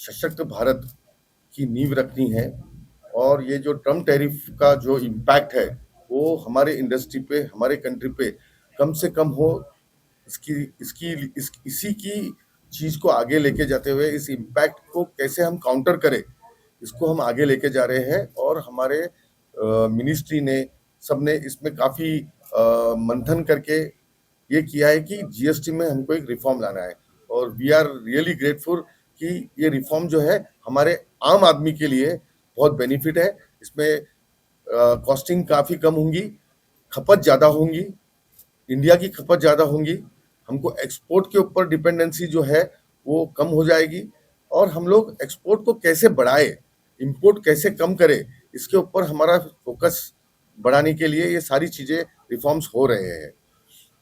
सशक्त भारत की नींव रखनी है। और ये जो ट्रम्प टैरिफ का जो इम्पैक्ट है वो हमारे इंडस्ट्री पे, हमारे कंट्री पे कम से कम हो, इसकी इसकी इसी की चीज को आगे लेके जाते हुए इस इम्पैक्ट को कैसे हम काउंटर करें, इसको हम आगे लेके जा रहे हैं। और हमारे मिनिस्ट्री ने, सबने इसमें काफी मंथन करके ये किया है कि जीएसटी में हमको एक रिफॉर्म लाना है। और वी आर रियली ग्रेटफुल कि ये रिफॉर्म जो है हमारे आम आदमी के लिए बहुत बेनिफिट है। इसमें कॉस्टिंग काफी कम होंगी, खपत ज्यादा होंगी, इंडिया की खपत ज्यादा होंगी, हमको एक्सपोर्ट के ऊपर डिपेंडेंसी जो है वो कम हो जाएगी। और हम लोग एक्सपोर्ट को कैसे बढ़ाए, इंपोर्ट कैसे कम करे, इसके ऊपर हमारा फोकस बढ़ाने के लिए ये सारी चीजें रिफॉर्म्स हो रहे हैं।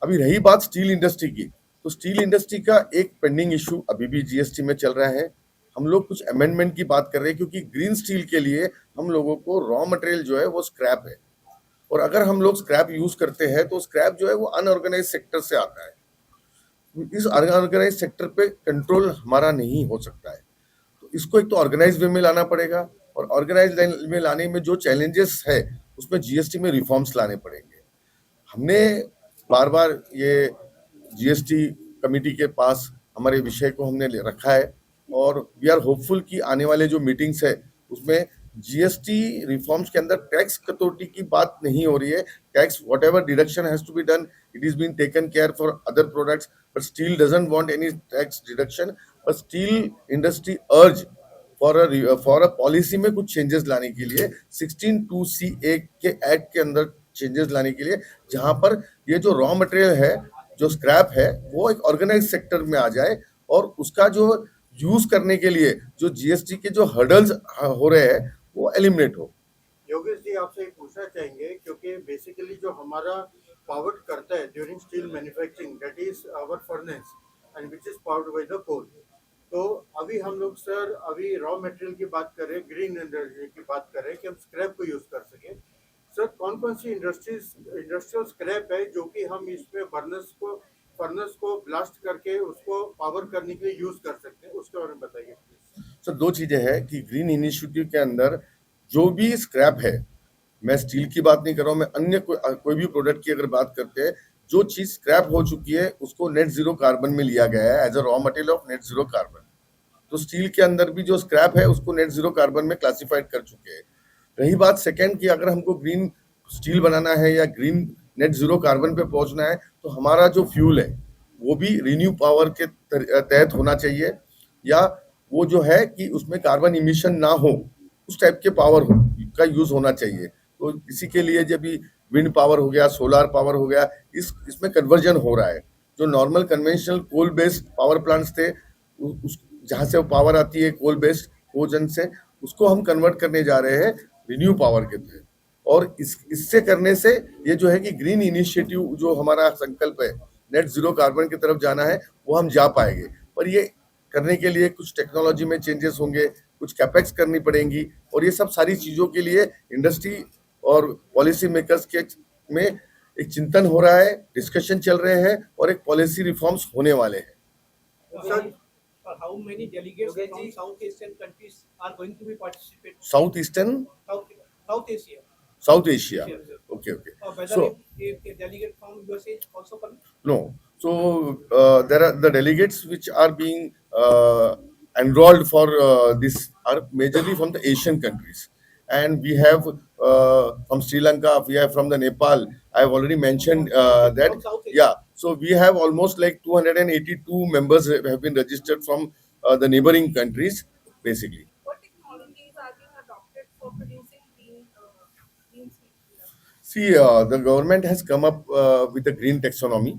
अभी रही बात स्टील इंडस्ट्री की, तो स्टील इंडस्ट्री का एक पेंडिंग इशू अभी भी जीएसटी में चल रहा है। हम लोग कुछ अमेंडमेंट की बात कर रहे हैं, क्योंकि ग्रीन स्टील के लिए हम लोगों को रॉ मटेरियल जो है वो स्क्रैप है। और अगर हम लोग स्क्रैप यूज करते हैं तो स्क्रैप जो है वो अनऑर्गेनाइज सेक्टर से आता है। इस अनऑर्गेनाइज सेक्टर पे कंट्रोल हमारा नहीं हो सकता है, तो इसको एक तो ऑर्गेनाइज वे में लाना पड़ेगा। और ऑर्गेनाइज में लाने में जो चैलेंजेस है उसमें जीएसटी में रिफॉर्म्स लाने पड़ेंगे। हमने बार बार ये जीएसटी कमेटी के पास हमारे विषय को हमने रखा है, और वी आर होपफुल कि आने वाले जो मीटिंग्स है उसमें जीएसटी रिफॉर्म्स के अंदर टैक्स कटौती की बात नहीं हो रही है। Tax whatever deduction has to be done, it is been taken care for other products, but steel doesn't want any tax deduction. But steel industry urge for a policy में कुछ चेंजेस लाने के लिए 16(2)(c) के act के अंदर changes लाने के लिए, जहां पर ये जो रॉ मटेरियल है, जो स्क्रैप है, वो एक ऑर्गेनाइज सेक्टर में आ जाए, और उसका जो यूज करने के लिए जो जीएसटी के जो हर्डल्स हो रहे हैं वो एलिमिनेट हो। योगेश जी, आपसे एक पूछना चाहेंगे, क्योंकि बेसिकली जो हमारा पावर करता है during steel manufacturing, that is our furnace and which is powered by the coal. तो अभी हम लोग सर अभी रॉ मटेरियल की बात कर रहे हैं, ग्रीन एनर्जी की बात कर रहे हैं कि हम स्क्रैप को यूज कर सकें। सर कौन कौन सी इंडस्ट्रियल स्क्रैप है जो कि हम इसमें फर्नेस को ब्लास्ट करके उसको पावर करने के लिए यूज कर सकते हैं, उसके बारे में बताइए प्लीज। सर दो चीजें हैं कि ग्रीन इनिशिएटिव के अंदर जो भी स्क्रैप है, मैं स्टील की बात नहीं कर रहा हूँ, मैं अन्य कोई भी प्रोडक्ट की अगर बात करते हैं, जो चीज स्क्रैप हो चुकी है उसको नेट जीरो कार्बन में लिया गया है as a raw material of net zero carbon. तो स्टील के अंदर भी जो स्क्रैप है उसको नेट जीरो कार्बन में क्लासिफाइड कर चुके हैं। रही बात सेकंड की, अगर हमको ग्रीन स्टील बनाना है या ग्रीन नेट जीरो कार्बन पे पहुंचना है, तो हमारा जो फ्यूल है वो भी रिन्यू पावर के तहत होना चाहिए, या वो जो है कि उसमें कार्बन इमिशन ना हो, उस टाइप के पावर का यूज होना चाहिए। तो इसी के लिए जब भी विंड पावर हो गया, सोलार पावर हो गया, इसमें कन्वर्जन हो रहा है। जो normal conventional coal based power plants थे, उस जहाँ से वो पावर आती है कोल बेस्ड कोजन से, उसको हम कन्वर्ट करने जा रहे हैं रिन्यू पावर के तहत। और इससे करने से ये जो है कि ग्रीन इनिशिएटिव जो हमारा संकल्प है नेट जीरो कार्बन की तरफ जाना है, वो हम जा पाएंगे। पर ये करने के लिए कुछ टेक्नोलॉजी में चेंजेस होंगे, कुछ कैपेक्स करनी पड़ेंगी, और ये सब सारी चीजों के लिए इंडस्ट्री और पॉलिसी मेकर्स के में एक चिंतन हो रहा है, डिस्कशन चल रहे हैं, और एक पॉलिसी रिफॉर्म्स होने वाले हैं। How many delegates from South Asian countries are going to be participating? South Eastern? South Asia. South Asia. Okay. Whether So a delegate from USA is also coming? no. So there are the delegates which are being enrolled for this are majorly from the Asian countries, and we have from Sri Lanka, we have from the Nepal. I have already mentioned that. Yeah. So we have almost like 282 members have been registered from the neighboring countries, basically. What technologies are being adopted for producing green steel? See, the government has come up with the green taxonomy,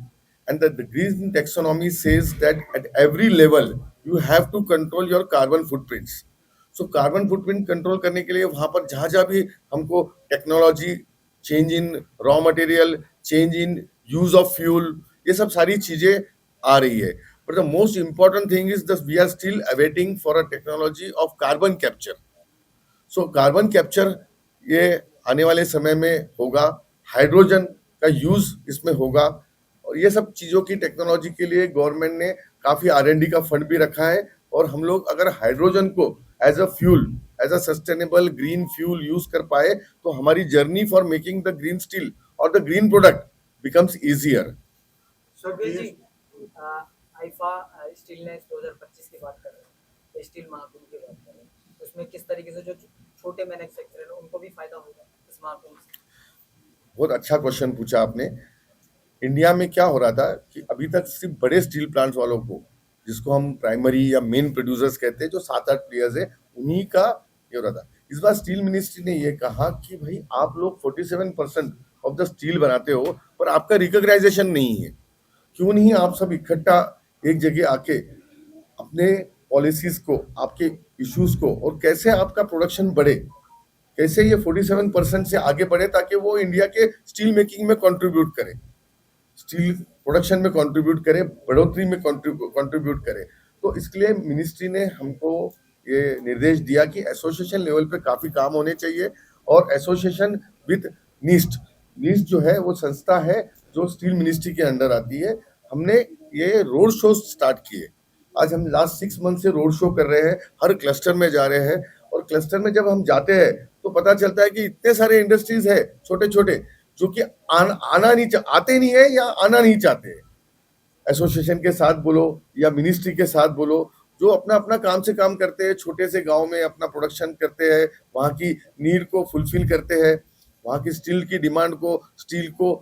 and the green taxonomy says that at every level you have to control your carbon footprints. So carbon footprint control करने के लिए वहां पर जहां जहां भी हमको technology, change in raw material, change in use of fuel, ये सब सारी चीजें आ रही है। But the most important thing is that we are still awaiting for a technology of carbon capture. So carbon capture ये आने वाले समय में होगा, हाइड्रोजन का यूज इसमें होगा, और ये सब चीजों की टेक्नोलॉजी के लिए गवर्नमेंट ने काफी R&D का फंड भी रखा है, और हम लोग अगर हाइड्रोजन को as a fuel, as a sustainable green fuel use कर पाए तो हमारी journey for making the green steel और the green product becomes easier. Sir Yogesh ji, GST आईफा स्टीलनेस 2025 की बात कर रहे हैं, स्टील महाकुंभ की बात कर रहे हैं, उसमें किस तरीके से जो छोटे मैन्युफैक्चरर हैं उनको भी फायदा होगा इस महाकुंभ से? बहुत अच्छा क्वेश्चन पूछा आपने। इंडिया में क्या हो रहा था कि अभी तक सिर्फ बड़े स्टील प्लांट्स वालों को, जिसको हम प्राइमरी या मेन प्रोड्यूसर्स कहते हैं, जो 7-8 प्लेयर्स है, उन्हीं का ये हो रहा था। इस बार स्टील मिनिस्ट्री ने ये कहा कि भाई आप लोग 47% ऑफ द स्टील बनाते हो पर आपका रिकॉग्नाइजेशन नहीं है, क्यों नहीं आप सब इकट्ठा एक जगह आके अपने पॉलिसीज को, आपके इश्यूज को, और कैसे आपका प्रोडक्शन बढ़े, कैसे ये 47% से आगे बढ़े ताकि वो इंडिया के स्टील मेकिंग में कंट्रीब्यूट करे, स्टील प्रोडक्शन में कंट्रीब्यूट करे, बढ़ोतरी में कंट्रीब्यूट करे। तो इसके लिए मिनिस्ट्री ने हमको ये निर्देश दिया कि एसोसिएशन लेवल पे काफी काम होने चाहिए, और एसोसिएशन विद नीस्ट, नीस्ट जो है वो संस्था है जो स्टील मिनिस्ट्री के अंडर आती है। हमने ये रोड शो स्टार्ट किए। आज हम लास्ट 6 मंथ से रोड शो कर रहे हैं, हर क्लस्टर में जा रहे हैं, और क्लस्टर में जब हम जाते हैं तो पता चलता है कि इतने सारे इंडस्ट्रीज है छोटे छोटे जो कि आना नहीं आते नहीं है या आना नहीं चाहते। एसोसिएशन के साथ बोलो या मिनिस्ट्री के साथ बोलो, जो अपना अपना काम से काम करते हैं, छोटे से गांव में अपना प्रोडक्शन करते हैं, वहाँ की नीड को फुलफिल करते हैं, वहाँ की स्टील की डिमांड को, स्टील को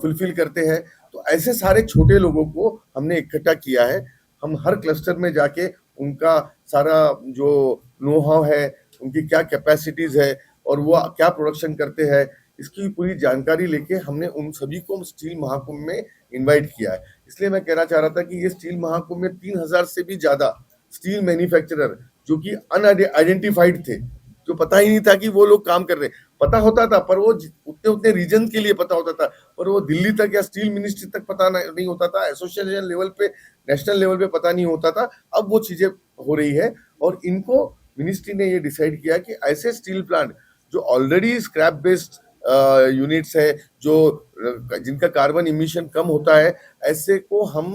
फुलफिल करते हैं। तो ऐसे सारे छोटे लोगों को हमने इकट्ठा किया है। हम हर क्लस्टर में जाके उनका सारा जो नो हाउ है, उनकी क्या कैपेसिटीज है और वो क्या प्रोडक्शन करते हैं, इसकी पूरी जानकारी लेके हमने उन सभी को स्टील महाकुंभ में इनवाइट किया है। इसलिए मैं कहना चाह रहा था कि ये स्टील महाकुंभ में 3000 से भी ज्यादा स्टील मैन्युफैक्चरर जो कि अनआइडेंटिफाइड थे, जो पता ही नहीं था कि वो लोग काम कर रहे हैं। पता होता था पर वो उतने उतने रीजन के लिए पता होता था, पर वो दिल्ली तक या स्टील मिनिस्ट्री तक पता नहीं होता था, एसोसिएशन लेवल पे, नेशनल लेवल पे पता नहीं होता था। अब वो चीजें हो रही है, और इनको मिनिस्ट्री ने ये डिसाइड किया कि ऐसे स्टील प्लांट जो ऑलरेडी स्क्रैप बेस्ड यूनिट्स है, जो जिनका कार्बन इमिशन कम होता है, ऐसे को हम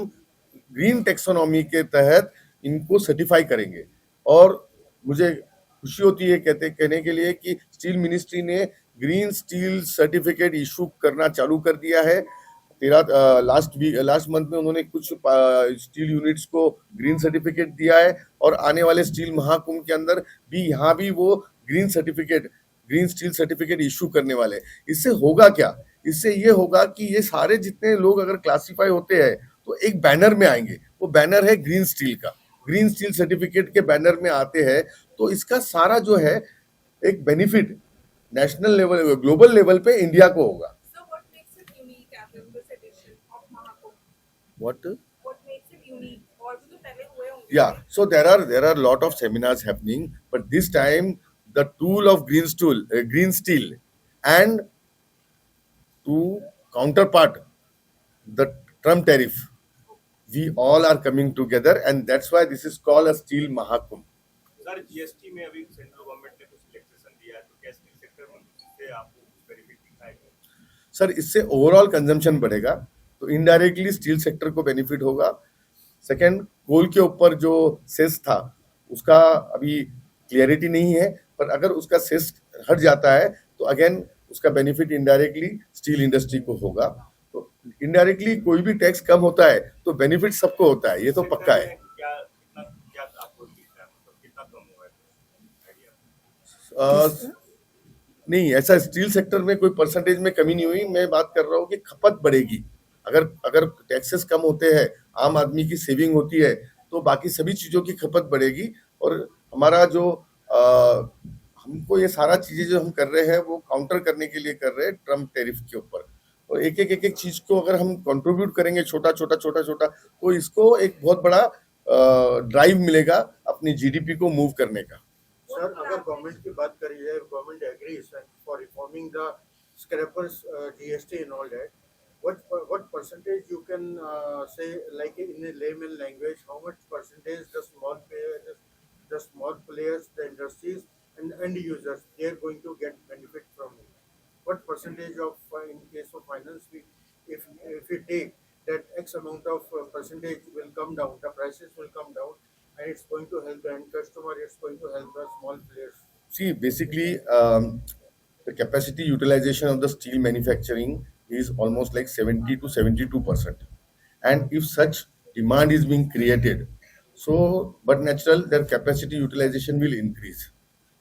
ग्रीन टेक्सोनॉमी के तहत इनको सर्टिफाई करेंगे। और मुझे खुशी होती है कहने के लिए कि स्टील मिनिस्ट्री ने ग्रीन स्टील सर्टिफिकेट इशू करना चालू कर दिया है। लास्ट मंथ में उन्होंने कुछ स्टील यूनिट्स को ग्रीन सर्टिफिकेट दिया है, और आने वाले स्टील महाकुंभ के अंदर भी यहाँ भी वो ग्रीन स्टील सर्टिफिकेट इशू करने वाले। इससे होगा क्या? इससे ये होगा कि ये सारे जितने लोग अगर क्लासिफाई होते हैं तो एक बैनर में आएंगे, वो बैनर है ग्रीन स्टील का, ग्रीन स्टील सर्टिफिकेट के बैनर में आते हैं। तो इसका सारा जो है एक benefit national level, global level पे इंडिया को होगा। So what makes it unique as in this edition of Mahakumbh? What? What makes it unique? और भी तो पहले हुए होंगे। Yeah, so there are lot of seminars happening, but this time the tool of green steel, and to counterpart the Trump tariff, we all are coming together, and that's why this is called a steel Mahakumbh. Sir GST में अभी central government ने कुछ relaxation दिया है, तो क्या steel sector में इससे आपको कुछ बेनिफिट दिखाएगा? सर, इससे ओवरऑल कंजम्पशन बढ़ेगा, तो इनडायरेक्टली स्टील सेक्टर को बेनिफिट होगा। सेकंड, कोल के ऊपर जो सेस था उसका अभी क्लियरिटी नहीं है, पर अगर उसका सेस हट जाता है तो अगेन उसका बेनिफिट इनडायरेक्टली स्टील इंडस्ट्री को होगा। तो इनडायरेक्टली कोई भी टैक्स कम होता है तो बेनिफिट सबको होता है, ये तो पक्का है। क्या आपको दिखता है, मतलब कितना कम हुआ है आइडिया? नहीं, ऐसा स्टील सेक्टर में कोई परसेंटेज में कमी नहीं हुई। मैं बात कर रहा हूँ कि खपत बढ़ेगी। अगर टैक्सेस कम होते हैं, आम आदमी की सेविंग होती है, तो बाकी सभी चीजों की खपत बढ़ेगी। और हमारा जो हमको ये सारा चीजें जो हम कर रहे हैं वो काउंटर करने के लिए कर रहे हैं ट्रम्प टैरिफ के ऊपर। और एक चीज को अगर हम कंट्रीब्यूट करेंगे छोटा छोटा, तो इसको एक बहुत बड़ा ड्राइव मिलेगा अपनी जीडीपी को मूव करने का। सर, अगर गवर्नमेंट की बात करी जाए, government agrees for reforming the scrappers GST and all that, what percentage you can say, like in a layman language, how much percentage the small players, the industries and end users, they are going to get benefit from it? What percentage of in case of finance, if we take that X amount of percentage will come down, the prices will come down, and it's going to help the end customer, it's going to help the small players. See, basically, the capacity utilization of the steel manufacturing is almost like 70 to 72%. And if such demand is being created, so but natural, their capacity utilization will increase.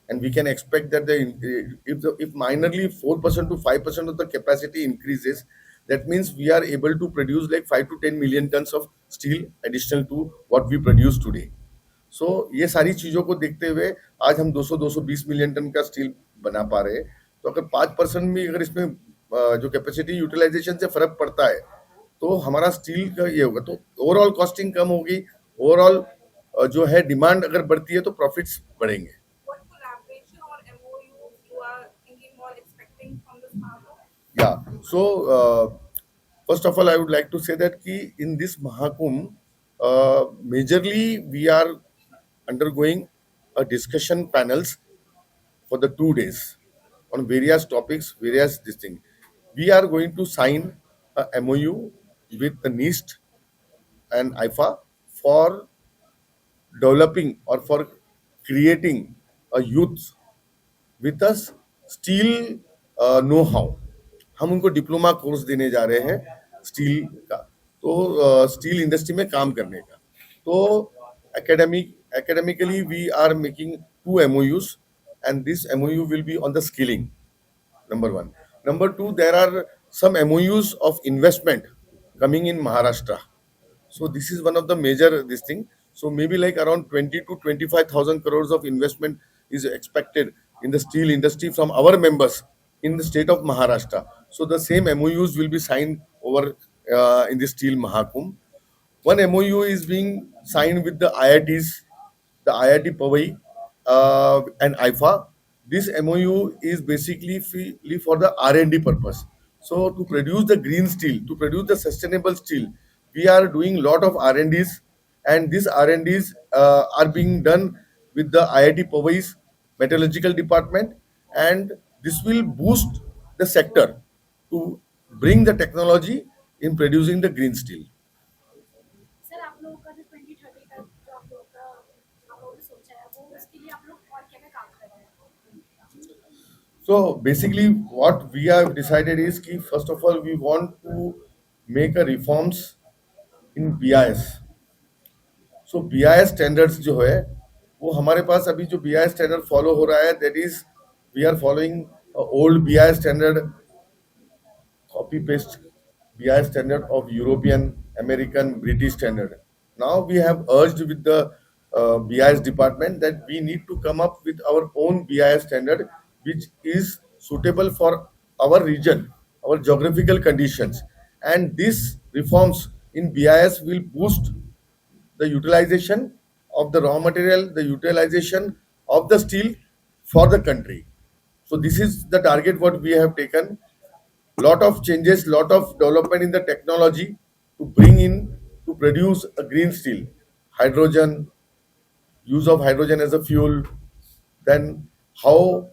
And we can expect that if minorly 4% to 5% of the capacity increases, that means we are able to produce like 5 to 10 million tons of steel additional to what we produce today. सो ये सारी चीजों को देखते हुए आज हम 200-220 million ton का steel बना पा रहे हैं। तो अगर 5% भी अगर इसमें जो कैपेसिटी यूटिलाइजेशन से फर्क पड़ता है तो हमारा स्टील का ये होगा, तो ओवरऑल कॉस्टिंग कम होगी, ओवरऑल जो है डिमांड अगर बढ़ती है तो प्रॉफिट्स बढ़ेंगे। What collaboration or MOU you are thinking or expecting from this Mahakumbh? Yeah. So, first of all, I would like to say that in this Mahakumbh, majorly we are undergoing a discussion panels for the 2 days on various topics, various this thing. We are going to sign a MOU with the NIST and IFA for developing or for creating a youth with a steel know how. हम उनको diploma course देने जा रहे हैं steel का, तो steel industry में काम करने का। तो academically we are making 2 MOUs, and this MOU will be on the skilling, number one. Number two, there are some MOUs of investment coming in Maharashtra. So this is one of the major this thing. So maybe like around 20 to 25,000 crores of investment is expected in the steel industry from our members in the state of Maharashtra. So the same MOUs will be signed over in the Steel Mahakumbh. One MOU is being signed with the IITs, the IIT Powai and IFA. This MOU is basically for the R&D purpose. So to produce the green steel, to produce the sustainable steel, we are doing lot of R&Ds, and these R&Ds are being done with the IIT Powai's metallurgical department, and this will boost the sector to bring the technology in producing the green steel. Sir आप लोगों का जो 2030 का जो आप लोगों का आप लोगों ने सोचा है वो उसके लिए आप लोग और क्या क्या काम कर रहे हैं? So basically, what we have decided is कि first of all we want to make a reforms in BIS. So BIS standards जो है वो हमारे पास अभी जो BIS standard follow हो रहा है, that is we are following a old BIS standard, copy paste BIS standard of European, American, British standard. Now we have urged with the BIS department that we need to come up with our own BIS standard which is suitable for our region, our geographical conditions, and these reforms in BIS will boost the utilization of the raw material, the utilization of the steel for the country. So this is the target what we have taken. Lot of changes, lot of development in the technology to bring in to produce a green steel, hydrogen, use of hydrogen as a fuel, then how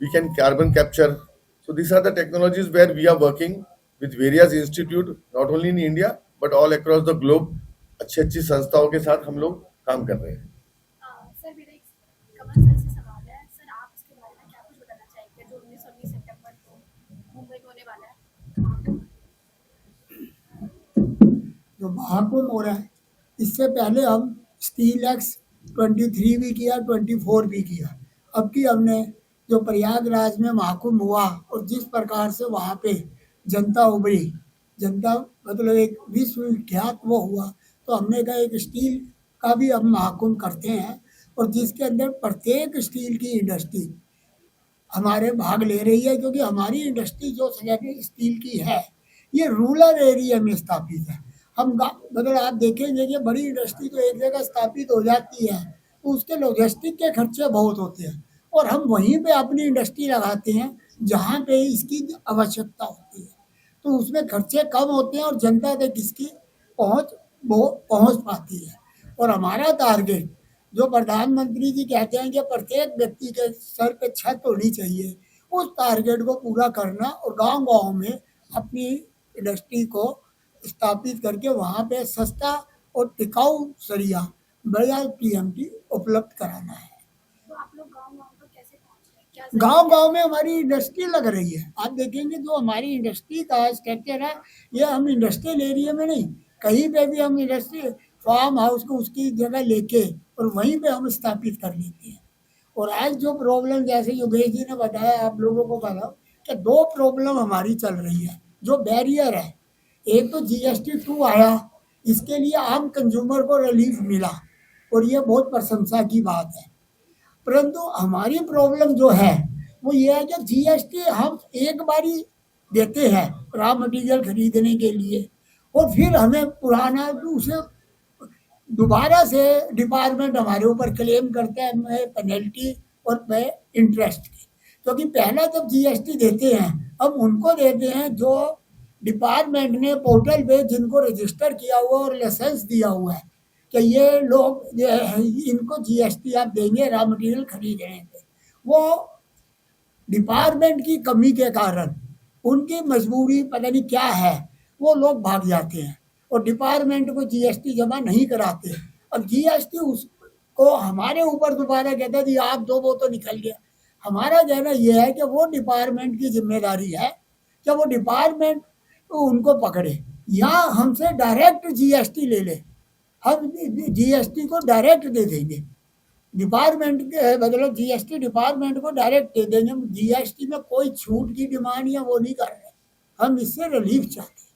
we can carbon capture. So these are the technologies where we are working with various institute, not only in India but all across the globe. अच्छी संस्थाओं के साथ हम लोग काम कर रहे हैं। सर मेरा एक कमल सर से सवाल है, सर आप इसके बारे में क्या कुछ बताना चाहेंगे जो 19 और 20 सितंबर को मुंबई में होने वाला है? जो महाकुंभ हो रहा है, इससे पहले हम स्टील एक्स 23 भी किया, 24 भी किया। अब की हमने जो प्रयागराज में महाकुंभ हुआ और जिस प्रकार से वहाँ पे जनता उभरी, जनता मतलब एक विश्व विख्यात वो हुआ, तो हमने कहा एक स्टील का भी हम महाकुंभ करते हैं, और जिसके अंदर प्रत्येक स्टील की इंडस्ट्री हमारे भाग ले रही है, क्योंकि हमारी इंडस्ट्री जो स्टील की है ये रूरल एरिया में स्थापित है। हम मतलब आप देखेंगे कि बड़ी इंडस्ट्री तो एक जगह स्थापित हो जाती है तो उसके लॉजिस्टिक के खर्चे बहुत होते हैं, और हम वहीं पे अपनी इंडस्ट्री लगाते हैं जहाँ पे इसकी आवश्यकता होती है, तो उसमें खर्चे कम होते हैं और जनता तक इसकी पहुँच पाती है। और हमारा टारगेट जो प्रधानमंत्री जी कहते हैं कि प्रत्येक व्यक्ति के सर पे छत होनी चाहिए, उस टारगेट को पूरा करना और गांव-गांव में अपनी इंडस्ट्री को स्थापित करके वहाँ पे सस्ता और टिकाऊ सरिया बढ़िया टीएमटी उपलब्ध कराना है। तो आप लोग गाँव-गाँव पर कैसे पहुँच रहे हैं? क्या गांव-गांव में हमारी इंडस्ट्री लग रही है। आप देखेंगे जो हमारी इंडस्ट्री का स्ट्रक्चर है, ये हम इंडस्ट्रियल एरिया में नहीं, कहीं पे भी हम इंडस्ट्री फार्म हाउस को उसकी जगह लेके और वहीं पे हम स्थापित कर लेते हैं। और आज जो प्रॉब्लम, जैसे योगेश जी ने बताया, आप लोगों को बताओ कि 2 प्रॉब्लम हमारी चल रही है, जो बैरियर है। एक तो जीएसटी 2 आया, इसके लिए आम कंज्यूमर को रिलीफ मिला और ये बहुत प्रशंसा की बात है। परंतु हमारी प्रॉब्लम जो है वो ये है कि जीएसटी हम एक बारी देते हैं रॉ मटेरियल खरीदने के लिए, और फिर हमें पुराना उसे दोबारा से डिपार्टमेंट हमारे ऊपर क्लेम करता है मैं पेनल्टी और मैं इंटरेस्ट की। क्योंकि पहला जब जीएसटी देते हैं हम उनको देते हैं जो डिपार्टमेंट ने पोर्टल पे जिनको रजिस्टर किया हुआ और लाइसेंस दिया हुआ है कि ये लोग जो है इनको जीएसटी आप देंगे रॉ मटेरियल खरीदने पे। वो डिपार्टमेंट की कमी के कारण, उनकी मजबूरी पता नहीं क्या है, वो लोग भाग जाते हैं और डिपार्टमेंट को जीएसटी जमा नहीं कराते। अब जीएसटी उसको हमारे ऊपर दोबारा कहता है जी आप दो, वो तो निकल गया। हमारा कहना यह है कि वो डिपार्टमेंट की जिम्मेदारी है कि वो डिपार्टमेंट उनको पकड़े या हमसे डायरेक्ट जीएसटी ले ले, हम जीएसटी को डायरेक्ट दे देंगे। डिपार्टमेंट के मतलब जीएसटी डिपार्टमेंट को डायरेक्ट दे देंगे। जीएसटी में कोई छूट की डिमांड या वो नहीं कर रहे, हम इससे रिलीफ चाहते हैं।